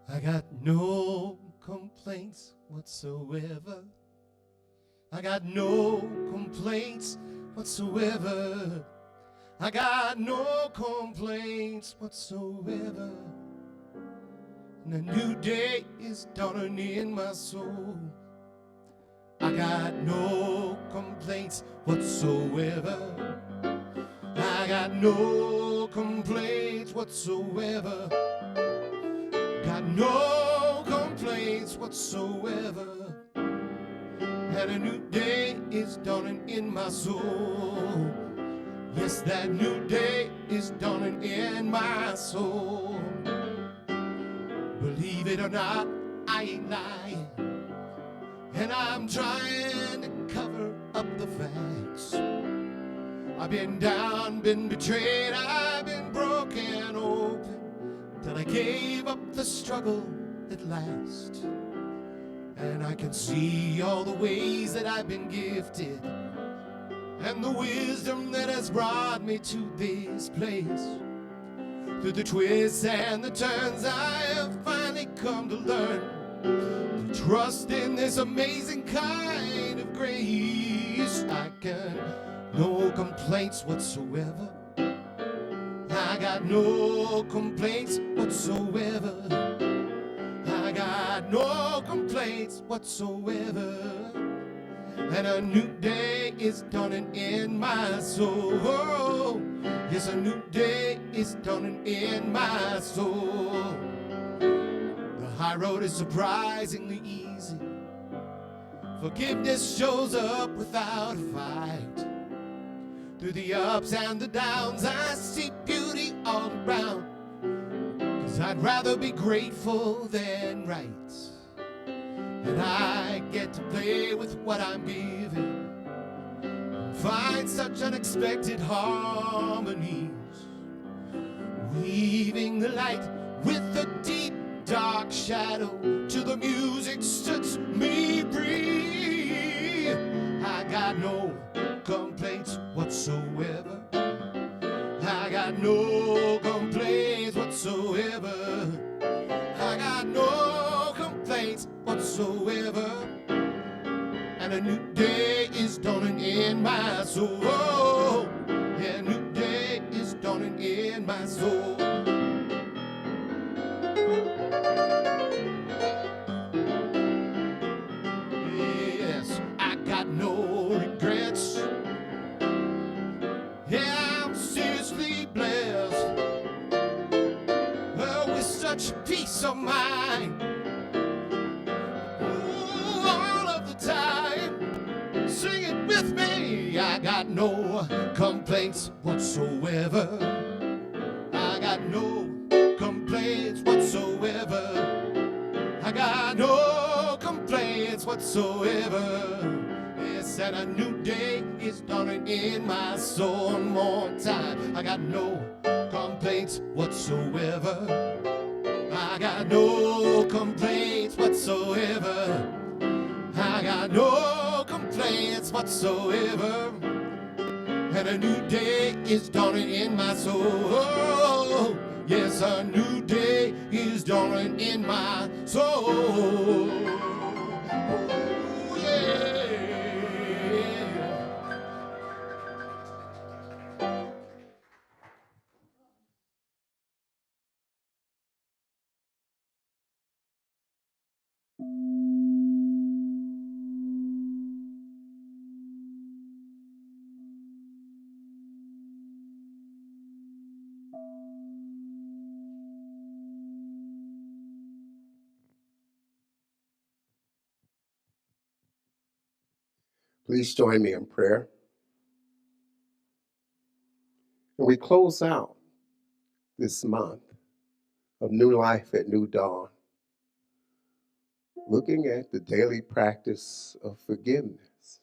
I got no complaints whatsoever. I got no complaints whatsoever. I got no complaints whatsoever. And a new day is dawning in my soul. I got no complaints whatsoever. I got no complaints whatsoever. Got no complaints whatsoever. And a new day is dawning in my soul. Yes, that new day is dawning in my soul. Believe it or not, I ain't lying. And I'm trying to cover up the facts. I've been down, been betrayed, I've been broken open, till I gave up the struggle at last. And I can see all the ways that I've been gifted, and the wisdom that has brought me to this place. Through the twists and the turns, I have finally come to learn to trust in this amazing kind of grace. I got no complaints whatsoever. I got no complaints whatsoever. I got no complaints whatsoever. And a new day is dawning in my soul. Yes, a new day is dawning in my soul. The high road is surprisingly easy. Forgiveness shows up without a fight. Through the ups and the downs, I see beauty all around. 'Cause I'd rather be grateful than right. And I get to play with what I'm given, find such unexpected harmonies, weaving the light with the deep dark shadow to the music sets me free. I got no complaints whatsoever. I got no complaints whatsoever. I got no complaints whatsoever. And a new day is dawning in my soul. Yeah, a new day is dawning in my soul. Yes, I got no regrets. Yeah, I'm seriously blessed with such peace of mind. Ooh, all of the time, sing it with me. I got no complaints whatsoever. I got no complaints whatsoever. I got no complaints whatsoever. Yes, and a new day is dawning in my soul. One more time. I got no complaints whatsoever. I got no complaints whatsoever. I got no complaints whatsoever. And a new day is dawning in my soul. Yes, a new day is dawning in my soul. Oh, yeah. Please join me in prayer. And we close out this month of new life at New Dawn, looking at the daily practice of forgiveness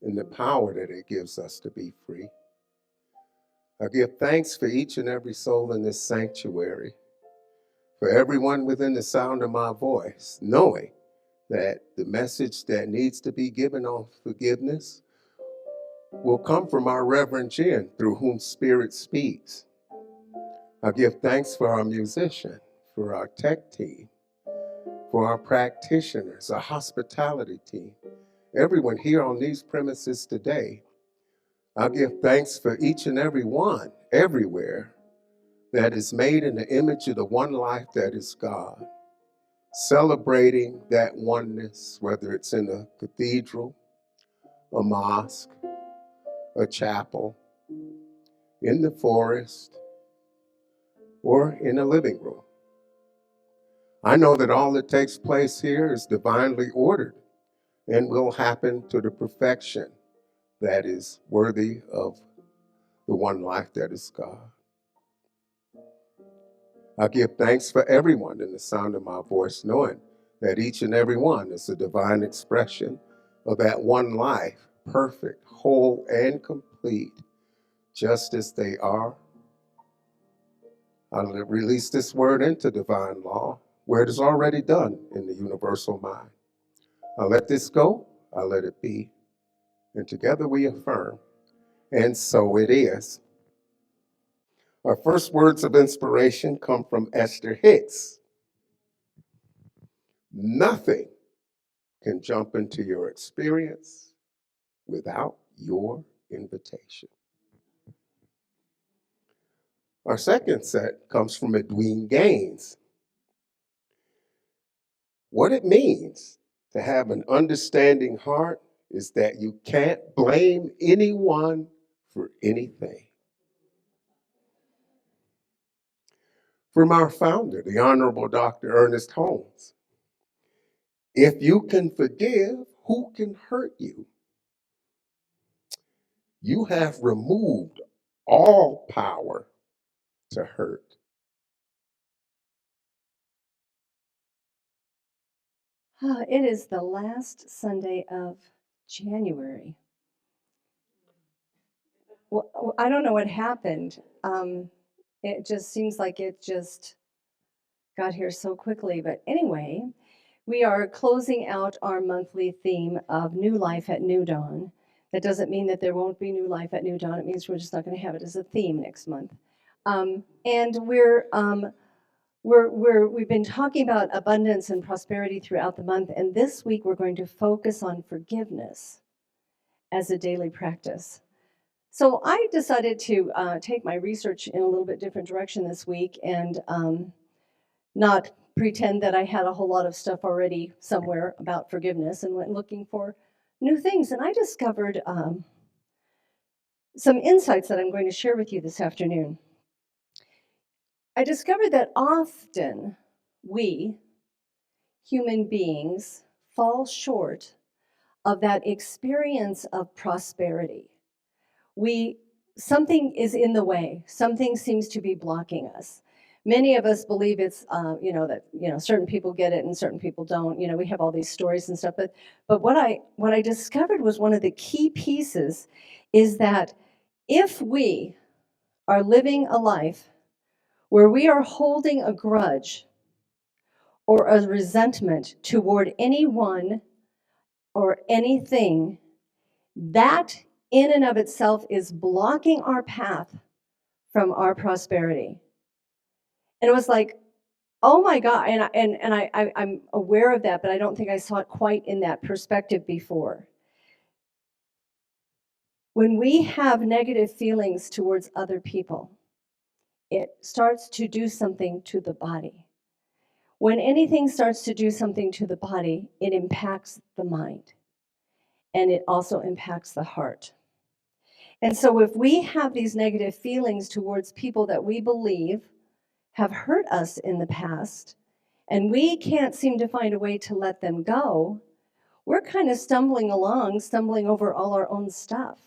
and the power that it gives us to be free. I give thanks for each and every soul in this sanctuary, for everyone within the sound of my voice, knowing that the message that needs to be given on forgiveness will come from our Reverend Jenn, through whom Spirit speaks. I give thanks for our musician, for our tech team, for our practitioners, our hospitality team, everyone here on these premises today. I give thanks for each and every one, everywhere, that is made in the image of the one life that is God, celebrating that oneness, whether it's in a cathedral, a mosque, a chapel, in the forest, or in a living room. I know that all that takes place here is divinely ordered and will happen to the perfection that is worthy of the one life that is God. I give thanks for everyone in the sound of my voice, knowing that each and every one is a divine expression of that one life, perfect, whole, and complete, just as they are. I release this word into divine law, where it is already done in the universal mind. I let this go, I let it be, and together we affirm, and so it is. Our first words of inspiration come from Esther Hicks. Nothing can jump into your experience without your invitation. Our second set comes from Edwene Gaines. What it means to have an understanding heart is that you can't blame anyone for anything. From our founder, the Honorable Dr. Ernest Holmes. If you can forgive, who can hurt you? You have removed all power to hurt. It is the last Sunday of January. Well, I don't know what happened. It just seems like it just got here so quickly. But anyway, we are closing out our monthly theme of New Life at New Dawn. That doesn't mean that there won't be New Life at New Dawn. It means we're just not going to have it as a theme next month. And we've been talking about abundance and prosperity throughout the month, and this week we're going to focus on forgiveness as a daily practice. So I decided to take my research in a little bit different direction this week and not pretend that I had a whole lot of stuff already somewhere about forgiveness, and went looking for new things. And I discovered some insights that I'm going to share with you this afternoon. I discovered that often we, human beings, fall short of that experience of prosperity. Something is in the way. Something seems to be blocking us. Many of us believe it's, that certain people get it and certain people don't. We have all these stories and stuff. But what I discovered was one of the key pieces is that if we are living a life where we are holding a grudge or a resentment toward anyone or anything, that in and of itself is blocking our path from our prosperity. And it was like, oh my God, I'm aware of that, but I don't think I saw it quite in that perspective before. When we have negative feelings towards other people, it starts to do something to the body. When anything starts to do something to the body, it impacts the mind, and it also impacts the heart. And so if we have these negative feelings towards people that we believe have hurt us in the past, and we can't seem to find a way to let them go, we're kind of stumbling over all our own stuff.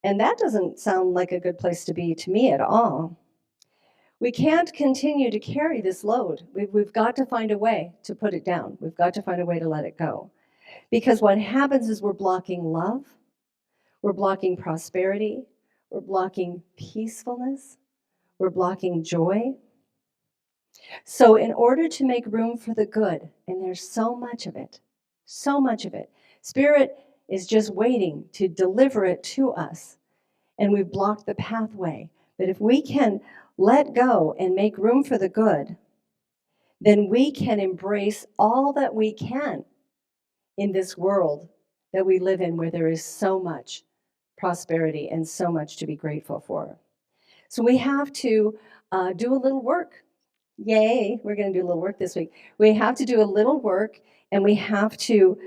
And that doesn't sound like a good place to be to me at all. We can't continue to carry this load. We've got to find a way to put it down. We've got to find a way to let it go. Because what happens is we're blocking love, we're blocking prosperity, we're blocking peacefulness, we're blocking joy. So in order to make room for the good, and there's so much of it, Spirit is just waiting to deliver it to us, and we've blocked the pathway. But if we can let go and make room for the good, then we can embrace all that we can in this world that we live in, where there is so much prosperity and so much to be grateful for. So we have to do a little work. Yay, we're going to do a little work this week. We have to do a little work, and we have to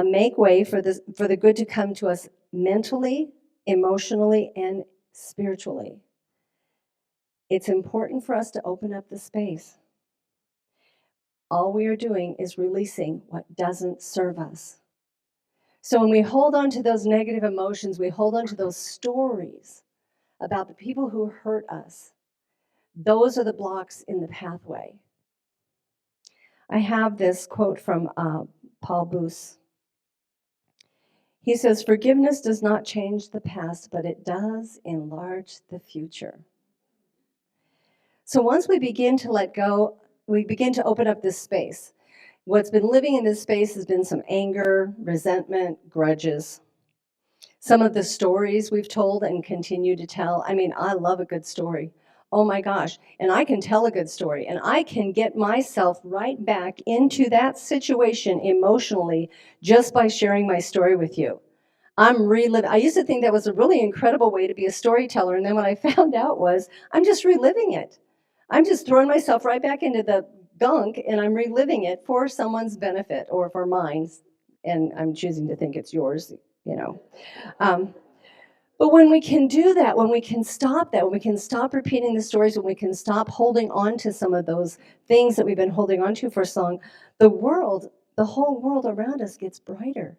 make way for the good to come to us mentally, emotionally, and spiritually. It's important for us to open up the space. All we are doing is releasing what doesn't serve us. So when we hold on to those negative emotions, we hold on to those stories about the people who hurt us. Those are the blocks in the pathway. I have this quote from Paul Boos. He says, "Forgiveness does not change the past, but it does enlarge the future." So once we begin to let go, we begin to open up this space. What's been living in this space has been some anger, resentment, grudges. Some of the stories we've told and continue to tell. I mean, I love a good story. Oh my gosh. And I can tell a good story, and I can get myself right back into that situation emotionally just by sharing my story with you. I'm reliving. I used to think that was a really incredible way to be a storyteller, and then what I found out was I'm just reliving it. I'm just throwing myself right back into the gunk, and I'm reliving it for someone's benefit or for mine, and I'm choosing to think it's yours, you know. But when we can do that, when we can stop that, when we can stop repeating the stories, when we can stop holding on to some of those things that we've been holding on to for so long, the whole world around us gets brighter.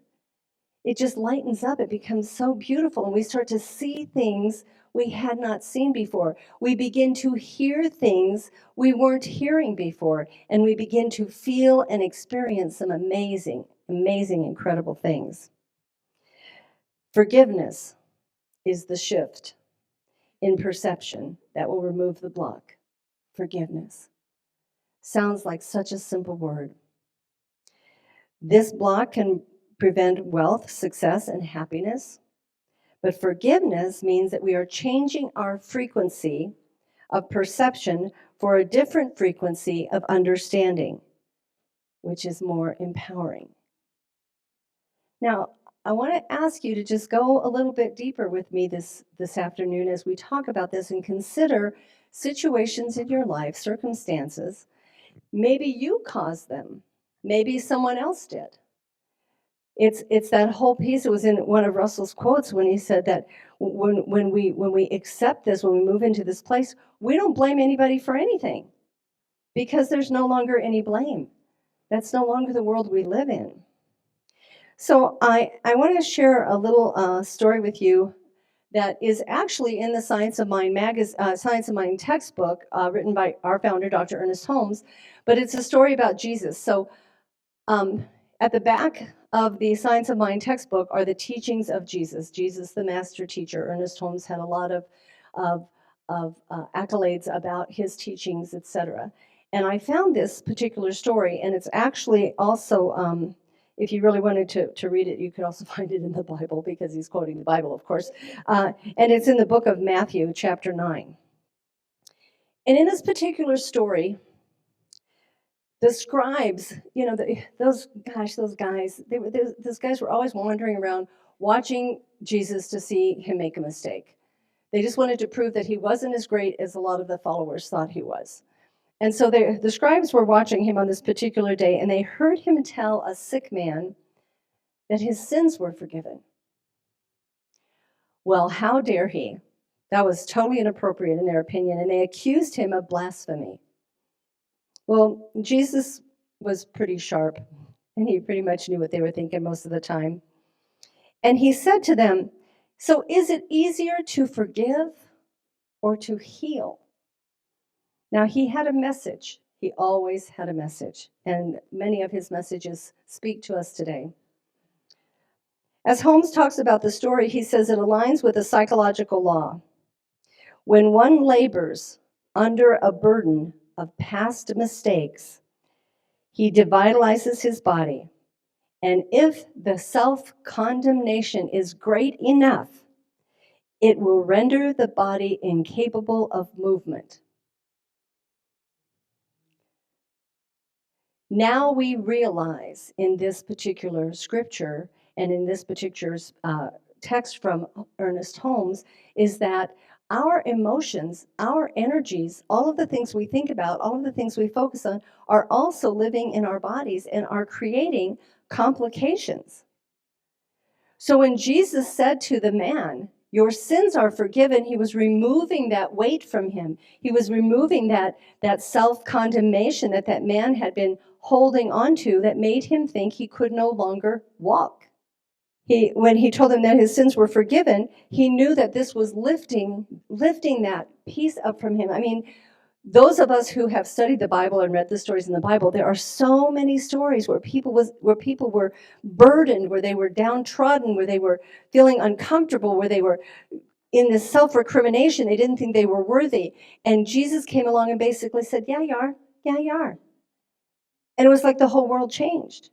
It just lightens up. It becomes so beautiful, and we start to see things we had not seen before. We begin to hear things we weren't hearing before, and we begin to feel and experience some amazing, amazing, incredible things. Forgiveness is the shift in perception that will remove the block. Forgiveness. Sounds like such a simple word. This block can prevent wealth, success, and happiness. But forgiveness means that we are changing our frequency of perception for a different frequency of understanding, which is more empowering. Now, I want to ask you to just go a little bit deeper with me this afternoon as we talk about this and consider situations in your life, circumstances. Maybe you caused them. Maybe someone else did. It's that whole piece. It was in one of Russell's quotes when he said that when we accept this, when we move into this place, we don't blame anybody for anything because there's no longer any blame. That's no longer the world we live in. So I want to share a little story with you that is actually in the Science of Mind Science of Mind textbook written by our founder, Dr. Ernest Holmes, but it's a story about Jesus. So at the back of the Science of Mind textbook are the teachings of Jesus. Jesus, the master teacher. Ernest Holmes had a lot of accolades about his teachings, etc. And I found this particular story, and it's actually also, if you really wanted to read it, you could also find it in the Bible, because he's quoting the Bible, of course. And it's in the book of Matthew, chapter 9. And in this particular story, the scribes, those guys, those guys were always wandering around watching Jesus to see him make a mistake. They just wanted to prove that he wasn't as great as a lot of the followers thought he was. And so the scribes were watching him on this particular day, and they heard him tell a sick man that his sins were forgiven. Well, how dare he? That was totally inappropriate in their opinion, and they accused him of blasphemy. Well, Jesus was pretty sharp, and he pretty much knew what they were thinking most of the time. And he said to them, "So is it easier to forgive or to heal?" Now, he had a message. He always had a message, and many of his messages speak to us today. As Holmes talks about the story, he says it aligns with a psychological law. When one labors under a burden of past mistakes, he devitalizes his body And if the self-condemnation is great enough, it will render the body incapable of movement. Now we realize in this particular scripture and in this particular text from Ernest Holmes is that our emotions, our energies, all of the things we think about, all of the things we focus on are also living in our bodies and are creating complications. So when Jesus said to the man, your sins are forgiven, he was removing that weight from him. He was removing that self-condemnation that man had been holding on to that made him think he could no longer walk. When he told him that his sins were forgiven, he knew that this was lifting that piece up from him. I mean, those of us who have studied the Bible and read the stories in the Bible, there are so many stories where people were burdened, where they were downtrodden, where they were feeling uncomfortable, where they were in this self-recrimination. They didn't think they were worthy. And Jesus came along and basically said, yeah, you are. Yeah, you are. And it was like the whole world changed.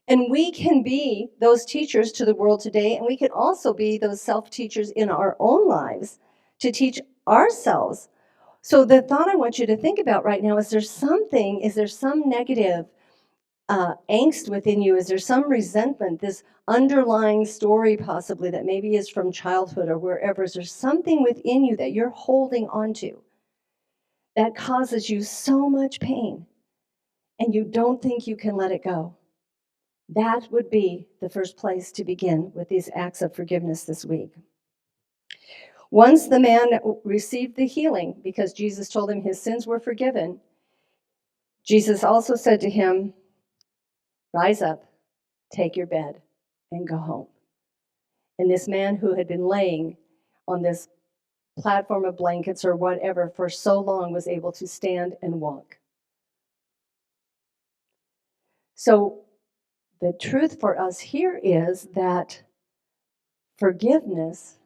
And we can be those teachers to the world today, and we can also be those self-teachers in our own lives to teach ourselves. So the thought I want you to think about right now is there some negative angst within you? Is there some resentment, this underlying story possibly that maybe is from childhood or wherever? Is there something within you that you're holding on to that causes you so much pain and you don't think you can let it go? That would be the first place to begin with these acts of forgiveness this week. Once the man received the healing, because Jesus told him his sins were forgiven, Jesus also said to him, rise up, take your bed, and go home. And this man who had been laying on this platform of blankets or whatever for so long was able to stand and walk. So the truth for us here is that forgiveness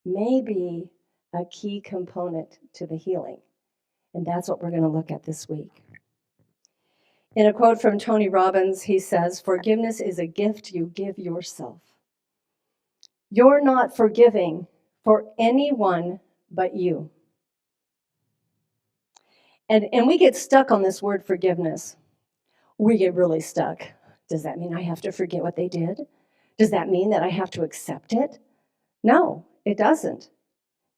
may be a key component to the healing. And that's what we're going to look at this week. In a quote from Tony Robbins, he says, forgiveness is a gift you give yourself. You're not forgiving for anyone but you. And we get stuck on this word forgiveness. We get really stuck. Does that mean I have to forget what they did? Does that mean that I have to accept it? No, it doesn't.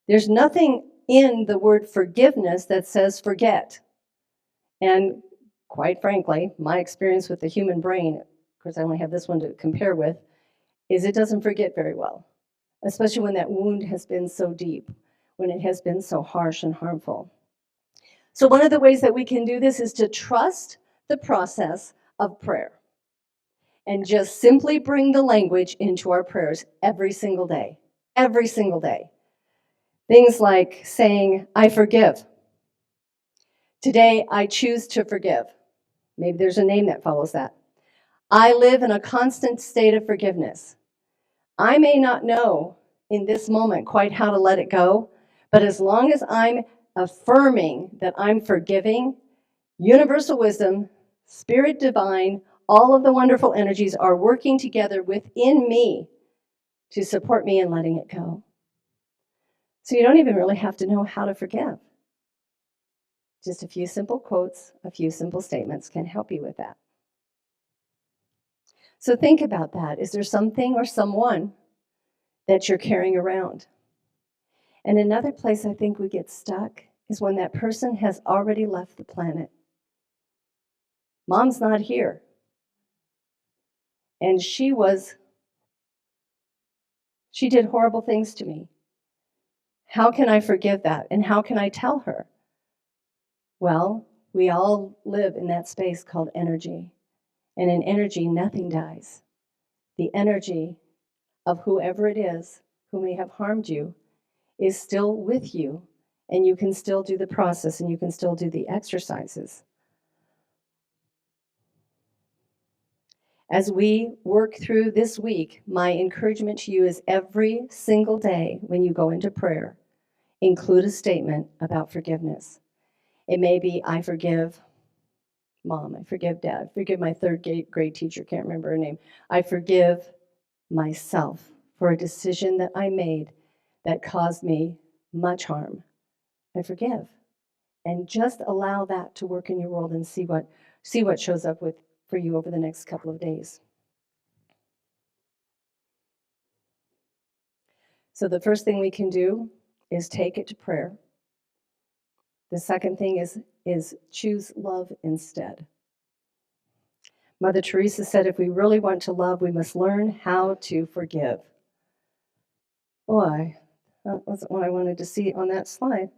There's nothing in the word forgiveness that says forget. And quite frankly, my experience with the human brain, of course I only have this one to compare with, is it doesn't forget very well, especially when that wound has been so deep, when it has been so harsh and harmful. So one of the ways that we can do this is to trust the process of prayer and just simply bring the language into our prayers every single day. Every single day. Things like saying, I forgive. Today, I choose to forgive. Maybe there's a name that follows that. I live in a constant state of forgiveness. I may not know in this moment quite how to let it go, but as long as I'm affirming that I'm forgiving, universal wisdom, spirit divine, all of the wonderful energies are working together within me to support me in letting it go. So you don't even really have to know how to forgive. Just a few simple quotes, a few simple statements can help you with that. So think about that. Is there something or someone that you're carrying around? And another place I think we get stuck is when that person has already left the planet. Mom's not here. And she did horrible things to me. How can I forgive that? And how can I tell her? Well, we all live in that space called energy. And in energy, nothing dies. The energy of whoever it is who may have harmed you is still with you, and you can still do the process and you can still do the exercises. As we work through this week, my encouragement to you is every single day when you go into prayer, include a statement about forgiveness. It may be, I forgive Mom. I forgive Dad. I forgive my third grade teacher. Can't remember her name. I forgive myself for a decision that I made that caused me much harm. I forgive. And just allow that to work in your world and see what shows up for you over the next couple of days. So the first thing we can do is take it to prayer. The second thing is choose love instead. Mother Teresa said, if we really want to love, we must learn how to forgive. Boy, that wasn't what I wanted to see on that slide.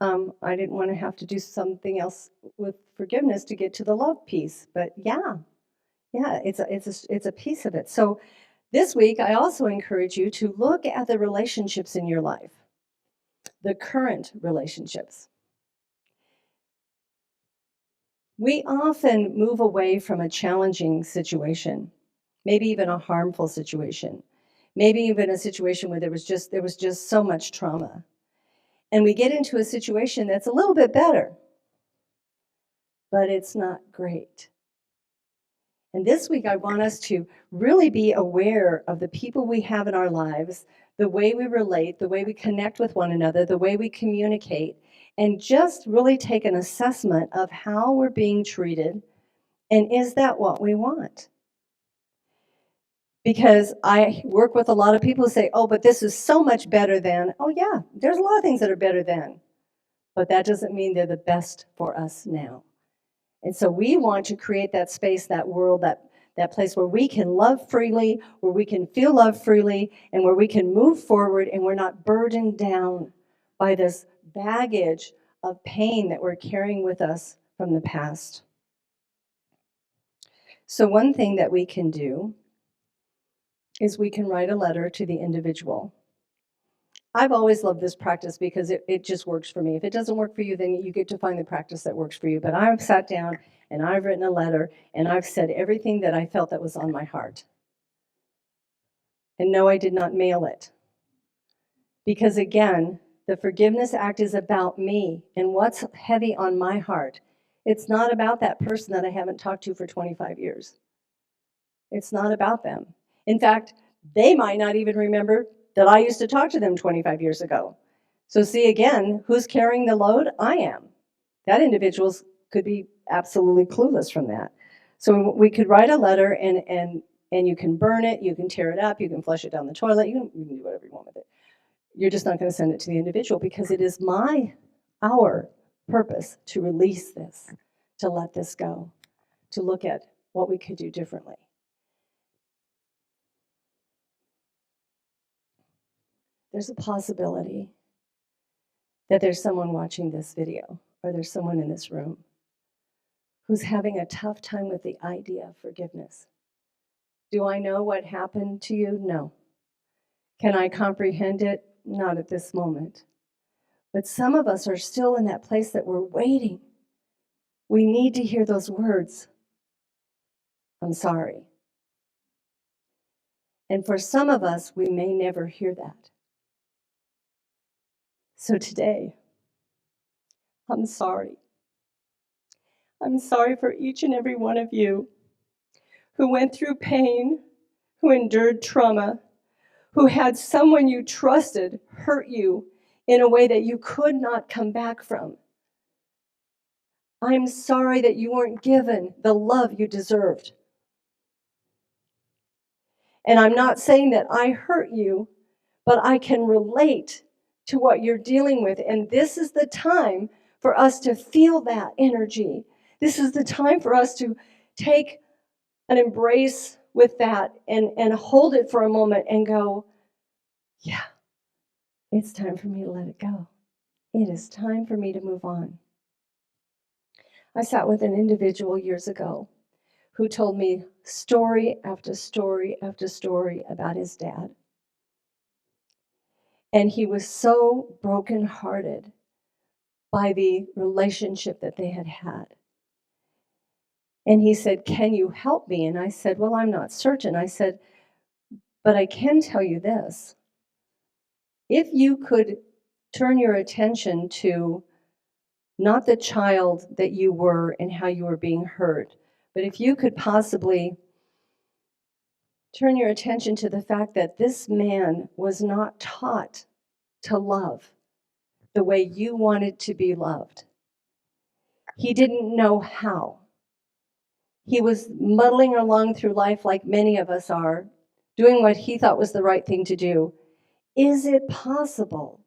I didn't want to have to do something else with forgiveness to get to the love piece, but yeah, it's a piece of it. So this week, I also encourage you to look at the relationships in your life, the current relationships. We often move away from a challenging situation, maybe even a harmful situation, maybe even a situation where there was just so much trauma. And we get into a situation that's a little bit better, but it's not great. And this week, I want us to really be aware of the people we have in our lives, the way we relate, the way we connect with one another, the way we communicate, and just really take an assessment of how we're being treated, and is that what we want? Because I work with a lot of people who say, oh, but this is so much better than, oh yeah, there's a lot of things that are better than, but that doesn't mean they're the best for us now. And so we want to create that space, that world, that place where we can love freely, where we can feel love freely, and where we can move forward and we're not burdened down by this baggage of pain that we're carrying with us from the past. So one thing that we can do is we can write a letter to the individual. I've always loved this practice because it just works for me. If it doesn't work for you, then you get to find the practice that works for you. But I've sat down and I've written a letter and I've said everything that I felt that was on my heart. And no, I did not mail it. Because again, the Forgiveness Act is about me and what's heavy on my heart. It's not about that person that I haven't talked to for 25 years. It's not about them. In fact, they might not even remember that I used to talk to them 25 years ago. So see, again, who's carrying the load? I am. That individual could be absolutely clueless from that. So we could write a letter and you can burn it, you can tear it up, you can flush it down the toilet, you can do whatever you want with it. You're just not going to send it to the individual because it is our purpose to release this, to let this go, to look at what we could do differently. There's a possibility that there's someone watching this video or there's someone in this room who's having a tough time with the idea of forgiveness. Do I know what happened to you? No. Can I comprehend it? Not at this moment. But some of us are still in that place that we're waiting. We need to hear those words. I'm sorry. And for some of us, we may never hear that. So today, I'm sorry. I'm sorry for each and every one of you who went through pain, who endured trauma, who had someone you trusted hurt you in a way that you could not come back from. I'm sorry that you weren't given the love you deserved. And I'm not saying that I hurt you, but I can relate to what you're dealing with. And this is the time for us to feel that energy. This is the time for us to take an embrace with that and hold it for a moment and go, yeah, it's time for me to let it go. It is time for me to move on. I sat with an individual years ago who told me story after story after story about his dad. And he was so brokenhearted by the relationship that they had had. And he said, can you help me? And I said, well, I'm not certain. I said, but I can tell you this. If you could turn your attention to not the child that you were and how you were being hurt, but if you could possibly turn your attention to the fact that this man was not taught to love the way you wanted to be loved. He didn't know how. He was muddling along through life like many of us are, doing what he thought was the right thing to do. Is it possible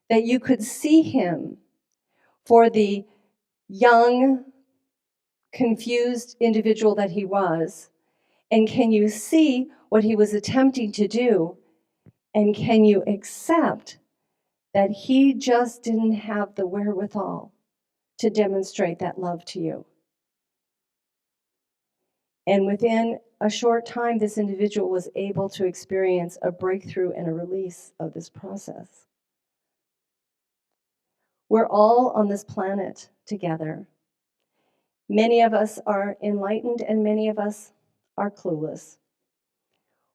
that you could see him for the young, confused individual that he was? And can you see what he was attempting to do? And can you accept that he just didn't have the wherewithal to demonstrate that love to you? And within a short time, this individual was able to experience a breakthrough and a release of this process. We're all on this planet together. Many of us are enlightened and many of us are clueless.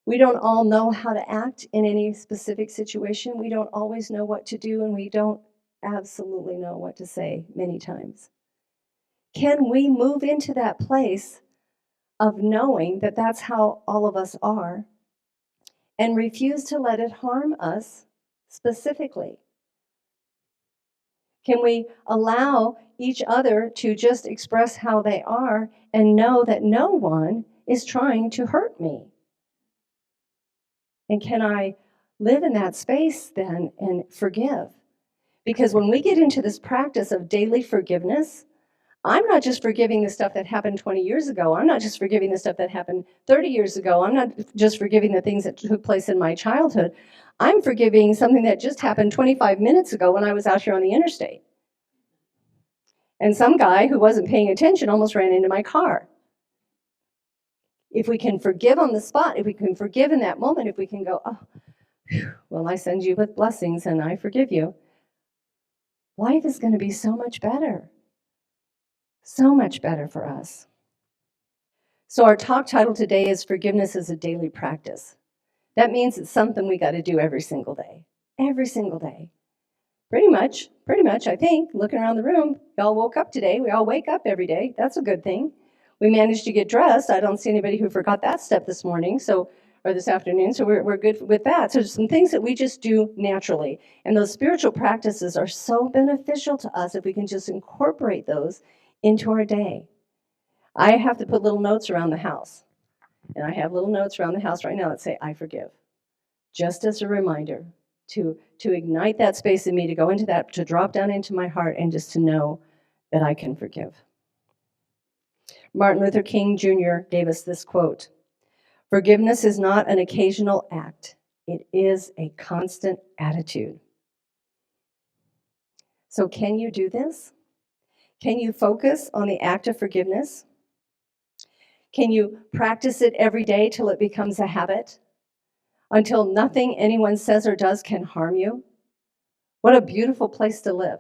We don't all know how to act in any specific situation. We don't always know what to do, and we don't absolutely know what to say many times. Can we move into that place of knowing that that's how all of us are and refuse to let it harm us specifically? Can we allow each other to just express how they are and know that no one is trying to hurt me? And can I live in that space then and forgive? Because when we get into this practice of daily forgiveness, I'm not just forgiving the stuff that happened 20 years ago. I'm not just forgiving the stuff that happened 30 years ago. I'm not just forgiving the things that took place in my childhood. I'm forgiving something that just happened 25 minutes ago when I was out here on the interstate. And some guy who wasn't paying attention almost ran into my car. If we can forgive on the spot, if we can forgive in that moment, if we can go, oh, well, I send you with blessings and I forgive you, life is going to be so much better. So much better for us. So our talk title today is Forgiveness is a Daily Practice. That means it's something we got to do every single day. Every single day. Pretty much, I think, looking around the room, y'all woke up today. We all wake up every day. That's a good thing. We managed to get dressed. I don't see anybody who forgot that step this morning, or this afternoon, so we're good with that. So there's some things that we just do naturally. And those spiritual practices are so beneficial to us if we can just incorporate those into our day. I have to put little notes around the house. And I have little notes around the house right now that say, I forgive. Just as a reminder to ignite that space in me, to go into that, to drop down into my heart, and just to know that I can forgive. Martin Luther King Jr. gave us this quote: "Forgiveness is not an occasional act. It is a constant attitude." So can you do this? Can you focus on the act of forgiveness? Can you practice it every day till it becomes a habit? Until nothing anyone says or does can harm you? What a beautiful place to live.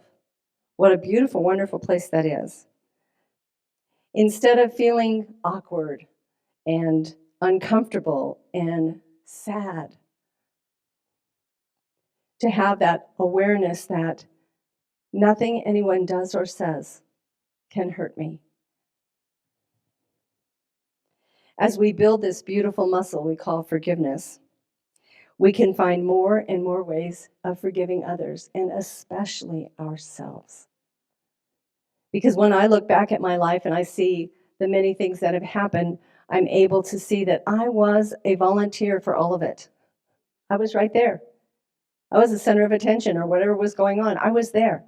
What a beautiful, wonderful place that is. Instead of feeling awkward and uncomfortable and sad, to have that awareness that nothing anyone does or says can hurt me. As we build this beautiful muscle we call forgiveness, we can find more and more ways of forgiving others, and especially ourselves. Because when I look back at my life and I see the many things that have happened, I'm able to see that I was a volunteer for all of it. I was right there. I was the center of attention, or whatever was going on. I was there.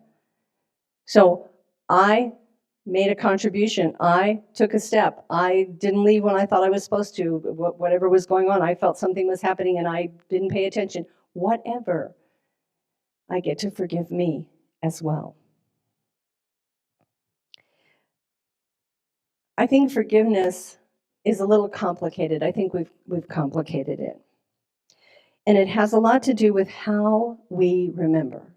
So I made a contribution. I took a step. I didn't leave when I thought I was supposed to. Whatever was going on, I felt something was happening and I didn't pay attention. Whatever. I get to forgive me as well. I think forgiveness is a little complicated. I think we've complicated it. And it has a lot to do with how we remember.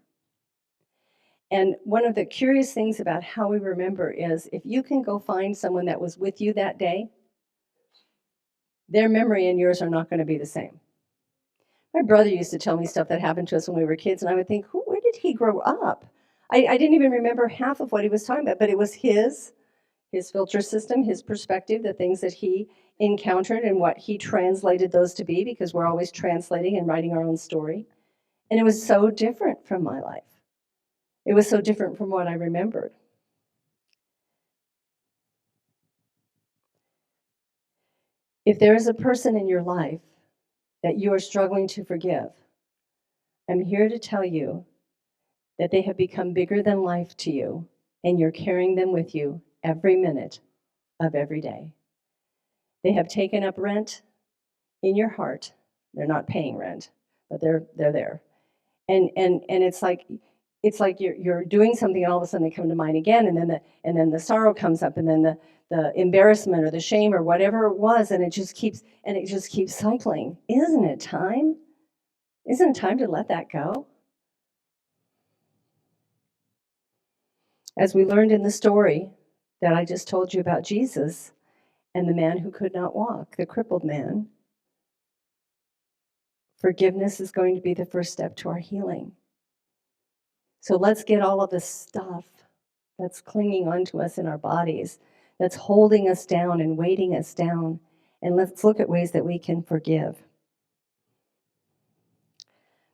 And one of the curious things about how we remember is if you can go find someone that was with you that day, their memory and yours are not going to be the same. My brother used to tell me stuff that happened to us when we were kids, and I would think, where did he grow up? I didn't even remember half of what he was talking about, but it was his filter system, his perspective, the things that he encountered and what he translated those to be, because we're always translating and writing our own story. And it was so different from my life. It was so different from what I remembered. If there is a person in your life that you are struggling to forgive, I'm here to tell you that they have become bigger than life to you, and you're carrying them with you every minute of every day. They have taken up rent in your heart. They're not paying rent, but they're there. And it's like you're doing something, and all of a sudden they come to mind again, and then the sorrow comes up, and then the embarrassment or the shame or whatever it was, and it just keeps cycling. Isn't it time? Isn't it time to let that go? As we learned in the story that I just told you about Jesus and the man who could not walk, the crippled man, forgiveness is going to be the first step to our healing. So let's get all of the stuff that's clinging onto us in our bodies, that's holding us down and weighting us down, and let's look at ways that we can forgive.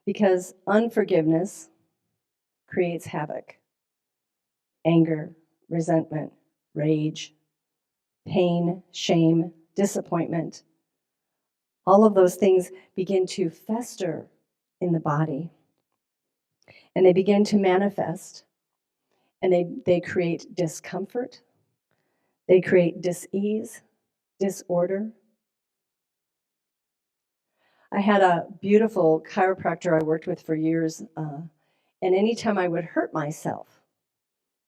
Because unforgiveness creates havoc. Anger, resentment, rage, pain, shame, disappointment. All of those things begin to fester in the body, and they begin to manifest, and they create discomfort, they create dis-ease, disorder. I had a beautiful chiropractor I worked with for years, and anytime I would hurt myself,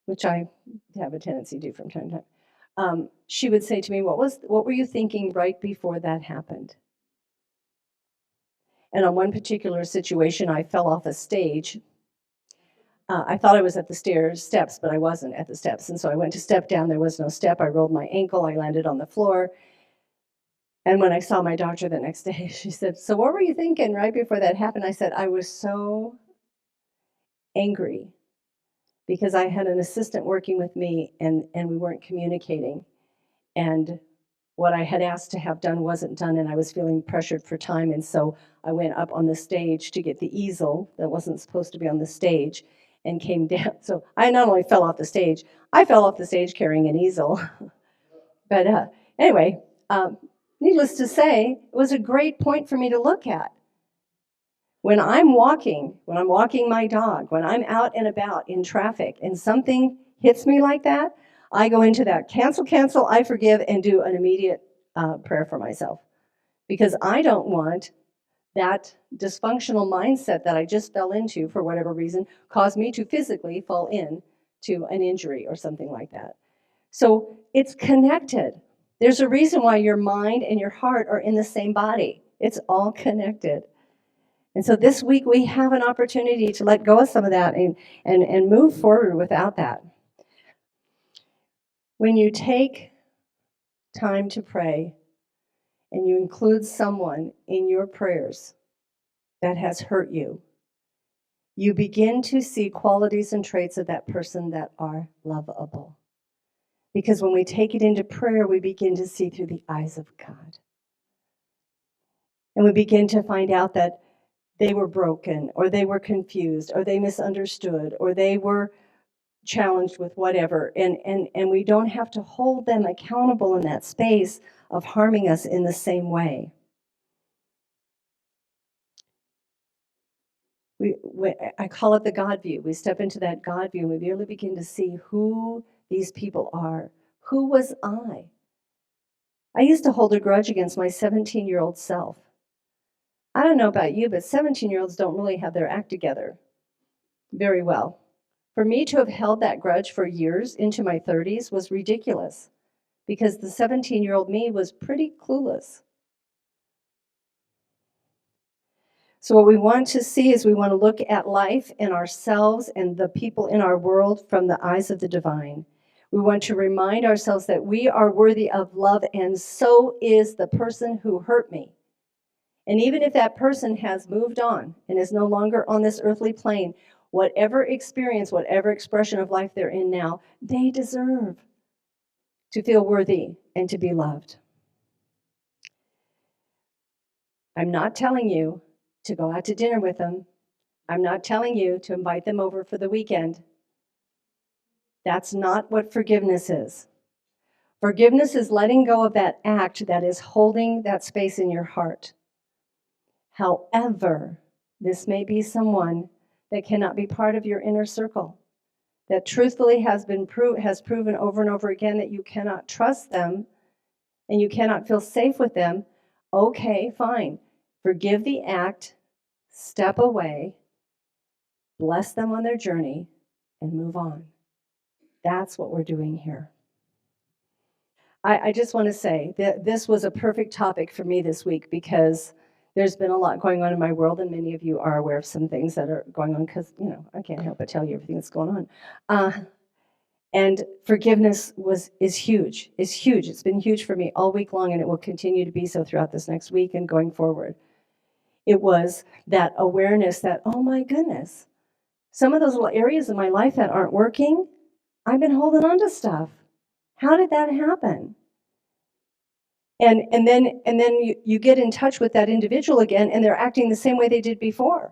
which I have a tendency to do from time to time, she would say to me, what were you thinking right before that happened? And on one particular situation, I fell off a stage. I thought I was at the steps, but I wasn't at the steps. And so I went to step down. There was no step. I rolled my ankle. I landed on the floor. And when I saw my doctor the next day, she said, so what were you thinking right before that happened? I said, I was so angry because I had an assistant working with me, and we weren't communicating. And what I had asked to have done wasn't done, and I was feeling pressured for time. And so I went up on the stage to get the easel that wasn't supposed to be on the stage and came down. So I not only fell off the stage, I fell off the stage carrying an easel. But anyway, needless to say, it was a great point for me to look at. When I'm walking my dog, when I'm out and about in traffic and something hits me like that, I go into that cancel, I forgive, and do an immediate prayer for myself. Because I don't want that dysfunctional mindset that I just fell into for whatever reason cause me to physically fall into an injury or something like that. So it's connected. There's a reason why your mind and your heart are in the same body. It's all connected. And so this week we have an opportunity to let go of some of that and move forward without that. When you take time to pray and you include someone in your prayers that has hurt you, you begin to see qualities and traits of that person that are lovable. Because when we take it into prayer, we begin to see through the eyes of God. And we begin to find out that they were broken, or they were confused, or they misunderstood, or they were challenged with whatever. And we don't have to hold them accountable in that space of harming us in the same way. I call it the God view. We step into that God view, and we really begin to see who these people are. Who was I? I used to hold a grudge against my 17-year-old self. I don't know about you, but 17-year-olds don't really have their act together very well. For me to have held that grudge for years into my 30s was ridiculous, because the 17-year-old me was pretty clueless. So what we want to see is we want to look at life and ourselves and the people in our world from the eyes of the divine. We want to remind ourselves that we are worthy of love, and so is the person who hurt me. And even if that person has moved on and is no longer on this earthly plane, whatever experience, whatever expression of life they're in now, they deserve to feel worthy and to be loved. I'm not telling you to go out to dinner with them. I'm not telling you to invite them over for the weekend. That's not what forgiveness is. Forgiveness is letting go of that act that is holding that space in your heart. However, this may be someone that cannot be part of your inner circle, that truthfully has proven over and over again that you cannot trust them and you cannot feel safe with them. Okay, fine. Forgive the act, step away, bless them on their journey, and move on. That's what we're doing here. I just want to say that this was a perfect topic for me this week because there's been a lot going on in my world, and many of you are aware of some things that are going on because, I can't help but tell you everything that's going on. And forgiveness is huge. It's huge. It's been huge for me all week long, and it will continue to be so throughout this next week and going forward. It was that awareness that, oh my goodness, some of those little areas in my life that aren't working, I've been holding on to stuff. How did that happen? And then you get in touch with that individual again, and they're acting the same way they did before.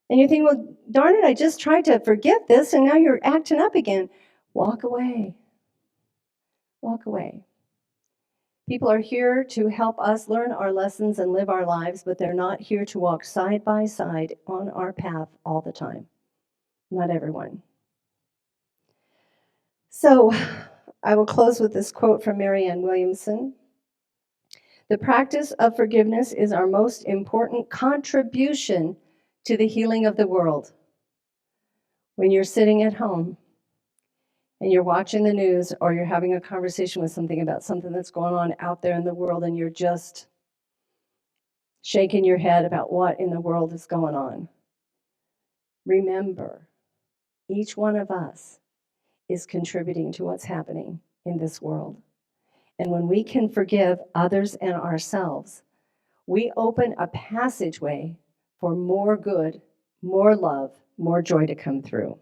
And you think, well, darn it, I just tried to forget this, and now you're acting up again. Walk away. Walk away. People are here to help us learn our lessons and live our lives, but they're not here to walk side by side on our path all the time. Not everyone. So I will close with this quote from Marianne Williamson. The practice of forgiveness is our most important contribution to the healing of the world. When you're sitting at home and you're watching the news or you're having a conversation with something about something that's going on out there in the world and you're just shaking your head about what in the world is going on, remember, each one of us is contributing to what's happening in this world. And when we can forgive others and ourselves, we open a passageway for more good, more love, more joy to come through.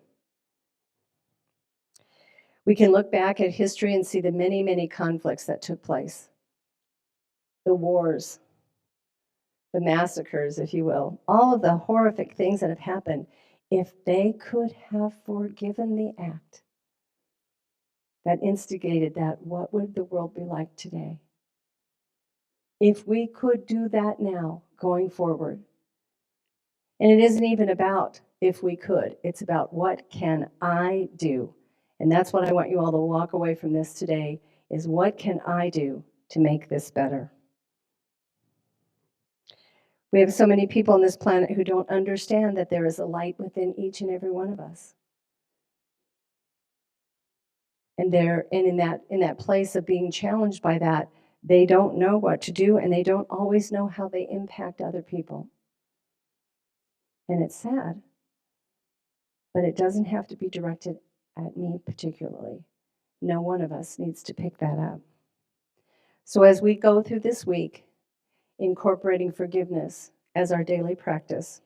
We can look back at history and see the many, many conflicts that took place. The wars, the massacres, if you will, all of the horrific things that have happened. If they could have forgiven the act that instigated that, what would the world be like today? If we could do that now, going forward. And it isn't even about if we could, it's about what can I do? And that's what I want you all to walk away from this today, is what can I do to make this better? We have so many people on this planet who don't understand that there is a light within each and every one of us. And in that place of being challenged by that, they don't know what to do, and they don't always know how they impact other people. And it's sad, but it doesn't have to be directed at me particularly. No one of us needs to pick that up. So as we go through this week, incorporating forgiveness as our daily practice,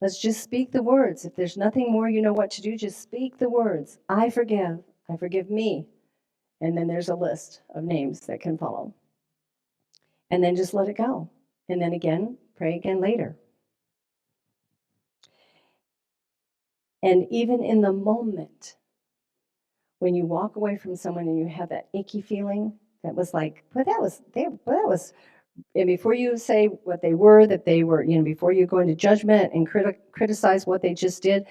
let's just speak the words. If there's nothing more you know what to do, just speak the words. I forgive me. And then there's a list of names that can follow. And then just let it go. And then again, pray again later. And even in the moment, when you walk away from someone and you have that icky feeling, that was like, and before you say what they were, before you go into judgment and criticize what they just did,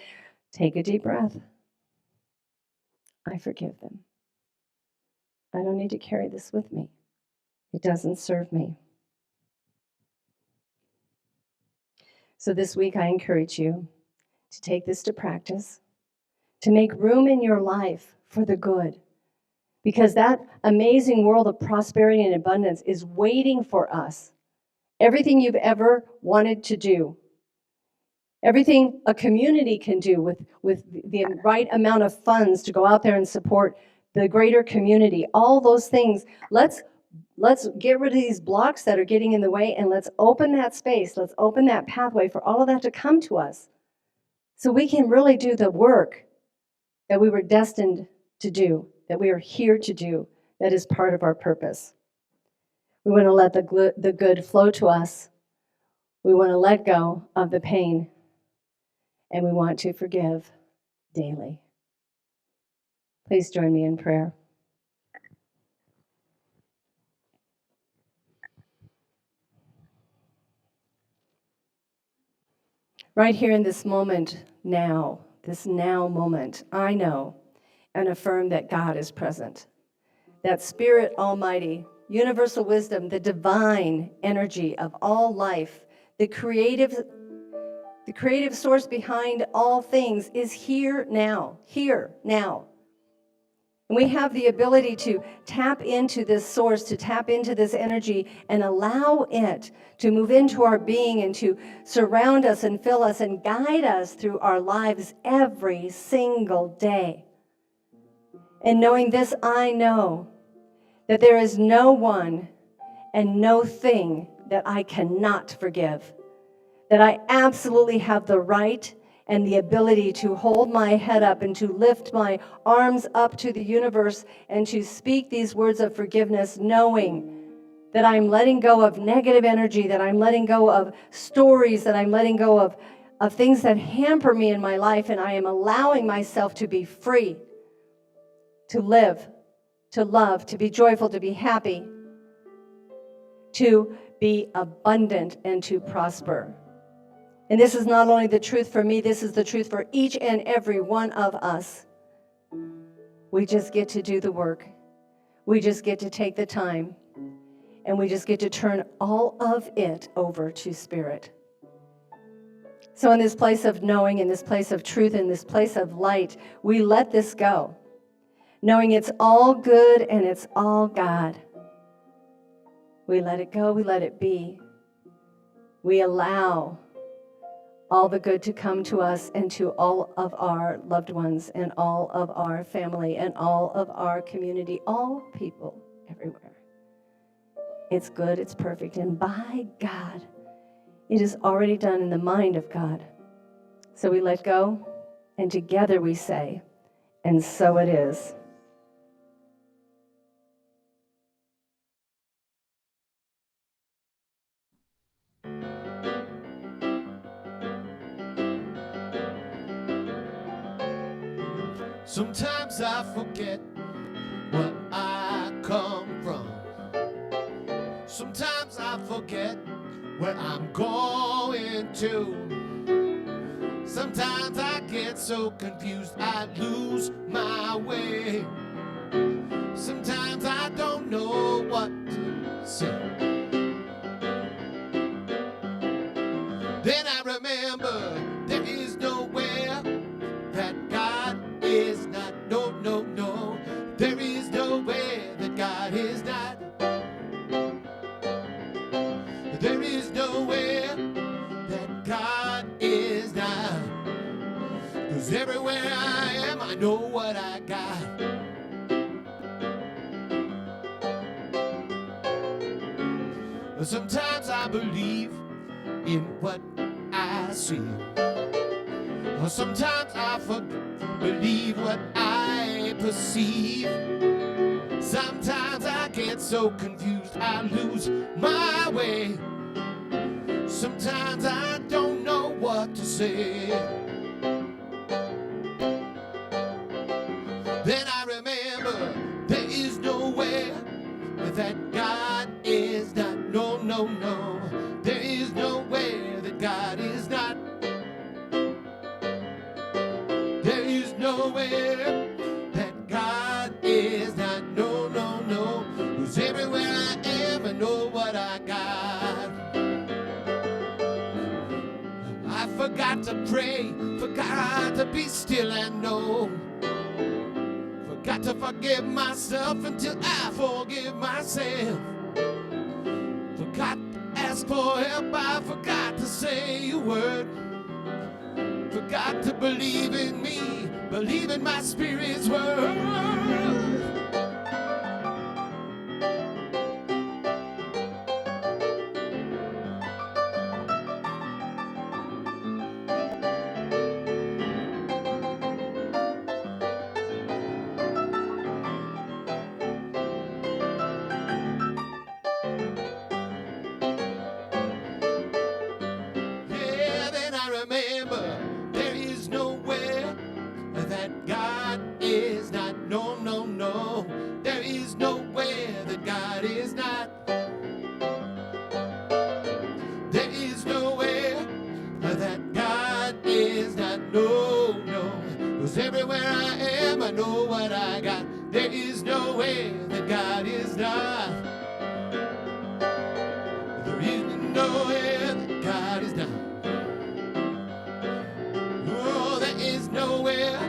take a deep breath. I forgive them. I don't need to carry this with me. It doesn't serve me. So this week, I encourage you to take this to practice, to make room in your life for the good, because that amazing world of prosperity and abundance is waiting for us. Everything you've ever wanted to do, everything a community can do with the right amount of funds to go out there and support the greater community, all those things. Let's get rid of these blocks that are getting in the way, and let's open that space. Let's open that pathway for all of that to come to us So we can really do the work that we were destined to do, that we are here to do, that is part of our purpose. We want to let the good flow to us. We want to let go of the pain, and we want to forgive daily. Please join me in prayer. Right here in this moment now, this now moment, I know and affirm that God is present. That Spirit Almighty, universal wisdom, the divine energy of all life, the creative source behind all things is here now. And we have the ability to tap into this source, to tap into this energy and allow it to move into our being and to surround us and fill us and guide us through our lives every single day. And knowing this, I know that there is no one and no thing that I cannot forgive, that I absolutely have the right and the ability to hold my head up and to lift my arms up to the universe and to speak these words of forgiveness, knowing that I'm letting go of negative energy, that I'm letting go of stories, that I'm letting go of things that hamper me in my life, and I am allowing myself to be free, to live, to love, to be joyful, to be happy, to be abundant, and to prosper. And this is not only the truth for me, this is the truth for each and every one of us. We just get to do the work. We just get to take the time. And we just get to turn all of it over to Spirit. So in this place of knowing, in this place of truth, in this place of light, we let this go, knowing it's all good and it's all God. We let it go, we let it be. We allow all the good to come to us and to all of our loved ones and all of our family and all of our community, all people everywhere. It's good, it's perfect, and by God, it is already done in the mind of God. So we let go, and together we say, and so it is. Sometimes I forget where I come from. Sometimes I forget where I'm going to. Sometimes I get so confused I lose my way. Sometimes I don't know what to say. Then I remember there is nowhere that God is not. No, no, no. There is nowhere that God is not. There is nowhere that God is not. 'Cause everywhere I am, I know what I got. Sometimes I believe in what I see. Sometimes I believe what I perceive. Sometimes I get so confused I lose my way. Sometimes I don't know what to say. Then I remember there is nowhere that God is not. No, no, no. There is nowhere that God is not. There is nowhere that God is not. No, no, no. 'Cause everywhere I am, I know what I got. I forgot to pray, forgot to be still and know. Forgot to forgive myself until I forgive myself. Forgot to ask for help, I forgot to say a word. Forgot to believe in me, believe in my spirit's word. that God is not. No, no, no. There is nowhere that God is not. There is nowhere that God is not. No, no. 'Cause everywhere I am, I know what I got. There is nowhere that God is not. There is nowhere that God is not. Oh, there is nowhere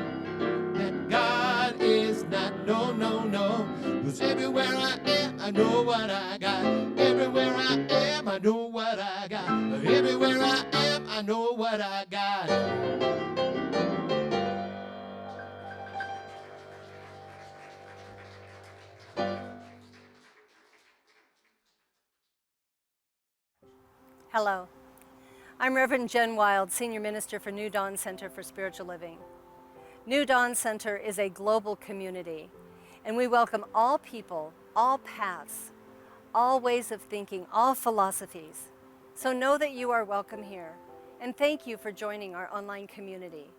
that God is not. No, no, no. 'Cause everywhere I am, I know what I got. Everywhere I am, I know what I got. Everywhere I am, I know what I got. Hello, I'm Reverend Jenn Wilde, Senior Minister for New Dawn Center for Spiritual Living. New Dawn Center is a global community, and we welcome all people, all paths, all ways of thinking, all philosophies. So know that you are welcome here, and thank you for joining our online community.